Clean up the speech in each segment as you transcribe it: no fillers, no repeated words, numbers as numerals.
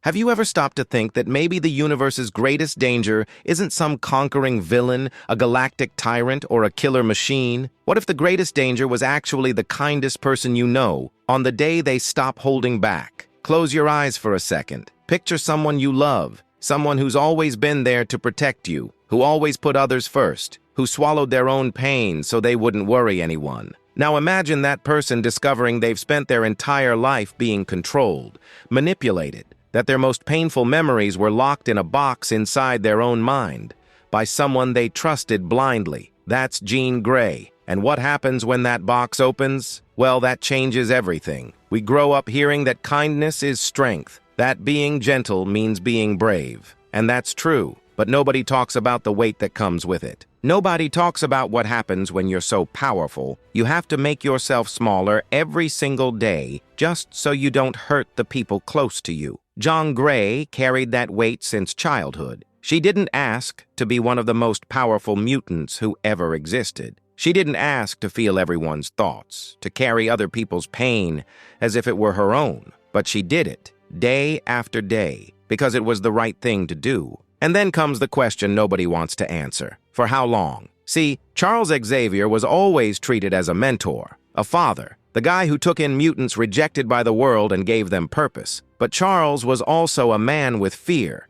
Have you ever stopped to think that maybe the universe's greatest danger isn't some conquering villain, a galactic tyrant, or a killer machine? What if the greatest danger was actually the kindest person you know, on the day they stop holding back? Close your eyes for a second. Picture someone you love, someone who's always been there to protect you, who always put others first, who swallowed their own pain so they wouldn't worry anyone. Now imagine that person discovering they've spent their entire life being controlled, manipulated, that their most painful memories were locked in a box inside their own mind, by someone they trusted blindly. That's Jean Grey. And what happens when that box opens? Well, that changes everything. We grow up hearing that kindness is strength, that being gentle means being brave. And that's true, but nobody talks about the weight that comes with it. Nobody talks about what happens when you're so powerful, you have to make yourself smaller every single day just so you don't hurt the people close to you. Jean Grey carried that weight since childhood. She didn't ask to be one of the most powerful mutants who ever existed. She didn't ask to feel everyone's thoughts, to carry other people's pain as if it were her own. But she did it, day after day, because it was the right thing to do. And then comes the question nobody wants to answer. For how long? See, Charles Xavier was always treated as a mentor, a father, the guy who took in mutants rejected by the world and gave them purpose. But Charles was also a man with fear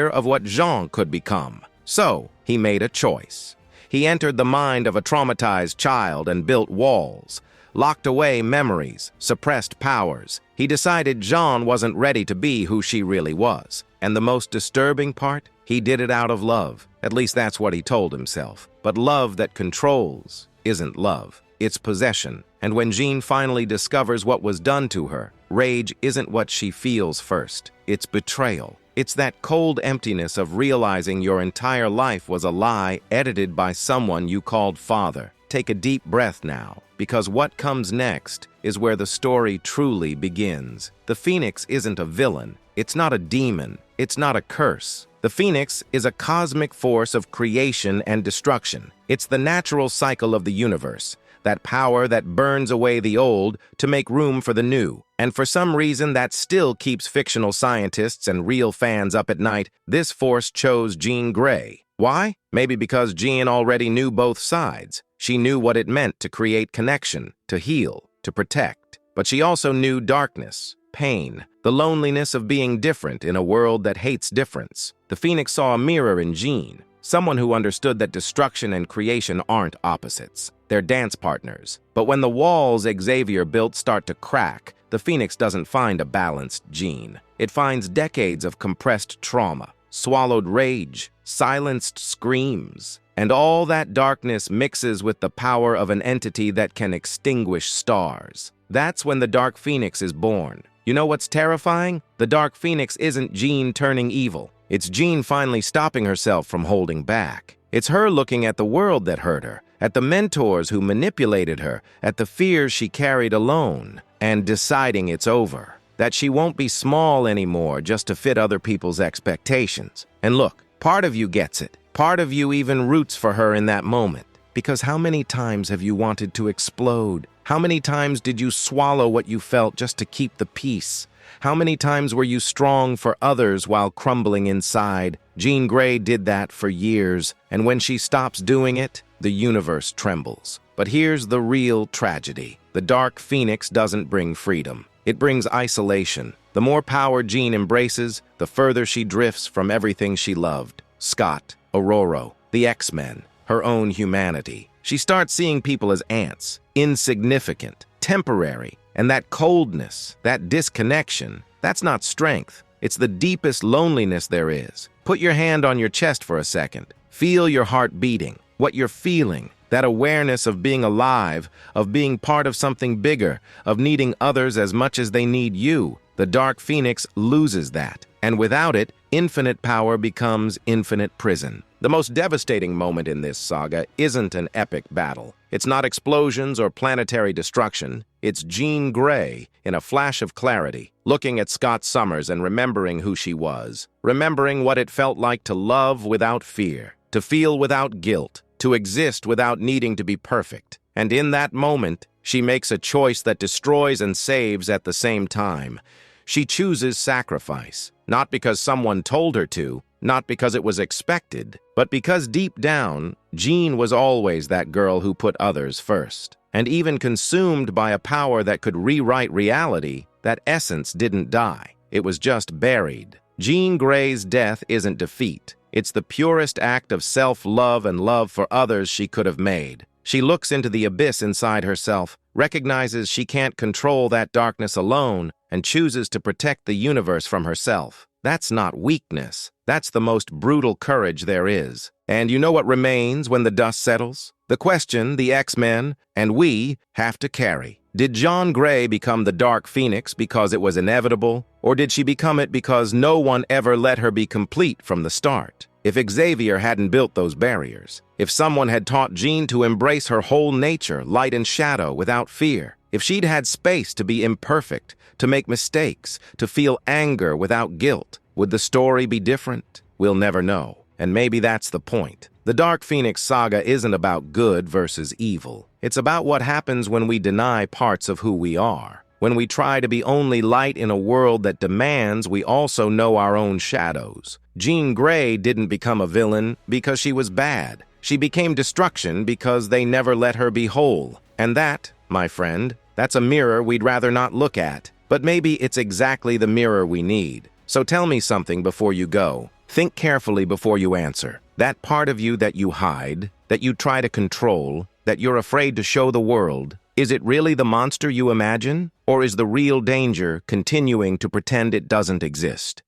of what Jean could become. So, he made a choice. He entered the mind of a traumatized child and built walls, locked away memories, suppressed powers. He decided Jean wasn't ready to be who she really was. And the most disturbing part? He did it out of love. At least that's what he told himself. But love that controls isn't love. It's possession. And when Jean finally discovers what was done to her, rage isn't what she feels first. It's betrayal. It's that cold emptiness of realizing your entire life was a lie edited by someone you called father. Take a deep breath now, because what comes next is where the story truly begins. The Phoenix isn't a villain. It's not a demon. It's not a curse. The Phoenix is a cosmic force of creation and destruction. It's the natural cycle of the universe, that power that burns away the old to make room for the new. And for some reason that still keeps fictional scientists and real fans up at night, this force chose Jean Grey. Why? Maybe because Jean already knew both sides. She knew what it meant to create connection, to heal, to protect. But she also knew darkness, pain, the loneliness of being different in a world that hates difference. The Phoenix saw a mirror in Jean, someone who understood that destruction and creation aren't opposites. They're dance partners. But when the walls Xavier built start to crack, the Phoenix doesn't find a balanced Jean. It finds decades of compressed trauma, swallowed rage, silenced screams. And all that darkness mixes with the power of an entity that can extinguish stars. That's when the Dark Phoenix is born. You know what's terrifying? The Dark Phoenix isn't Jean turning evil. It's Jean finally stopping herself from holding back. It's her looking at the world that hurt her, at the mentors who manipulated her, at the fears she carried alone, and deciding it's over. That she won't be small anymore just to fit other people's expectations. And look, part of you gets it. Part of you even roots for her in that moment. Because how many times have you wanted to explode? How many times did you swallow what you felt just to keep the peace? How many times were you strong for others while crumbling inside? Jean Grey did that for years, and when she stops doing it, the universe trembles. But here's the real tragedy. The Dark Phoenix doesn't bring freedom. It brings isolation. The more power Jean embraces, the further she drifts from everything she loved. Scott, Aurora, the X-Men, her own humanity. She starts seeing people as ants, insignificant, temporary, and that coldness, that disconnection, that's not strength. It's the deepest loneliness there is. Put your hand on your chest for a second. Feel your heart beating, what you're feeling, that awareness of being alive, of being part of something bigger, of needing others as much as they need you. The Dark Phoenix loses that, and without it, infinite power becomes infinite prison. The most devastating moment in this saga isn't an epic battle. It's not explosions or planetary destruction. It's Jean Grey, in a flash of clarity, looking at Scott Summers and remembering who she was, remembering what it felt like to love without fear, to feel without guilt, to exist without needing to be perfect. And in that moment, she makes a choice that destroys and saves at the same time. She chooses sacrifice, not because someone told her to, not because it was expected, but because deep down, Jean was always that girl who put others first. And even consumed by a power that could rewrite reality, that essence didn't die. It was just buried. Jean Grey's death isn't defeat. It's the purest act of self-love and love for others she could have made. She looks into the abyss inside herself, recognizes she can't control that darkness alone, and chooses to protect the universe from herself. That's not weakness. That's the most brutal courage there is. And you know what remains when the dust settles? The question the X-Men, and we, have to carry. Did Jean Grey become the Dark Phoenix because it was inevitable? Or did she become it because no one ever let her be complete from the start? If Xavier hadn't built those barriers, if someone had taught Jean to embrace her whole nature, light and shadow, without fear, if she'd had space to be imperfect, to make mistakes, to feel anger without guilt, would the story be different? We'll never know. And maybe that's the point. The Dark Phoenix saga isn't about good versus evil. It's about what happens when we deny parts of who we are. When we try to be only light in a world that demands we also know our own shadows. Jean Grey didn't become a villain because she was bad. She became destruction because they never let her be whole. And that, my friend, that's a mirror we'd rather not look at. But maybe it's exactly the mirror we need. So tell me something before you go. Think carefully before you answer. That part of you that you hide, that you try to control, that you're afraid to show the world, is it really the monster you imagine? Or is the real danger continuing to pretend it doesn't exist?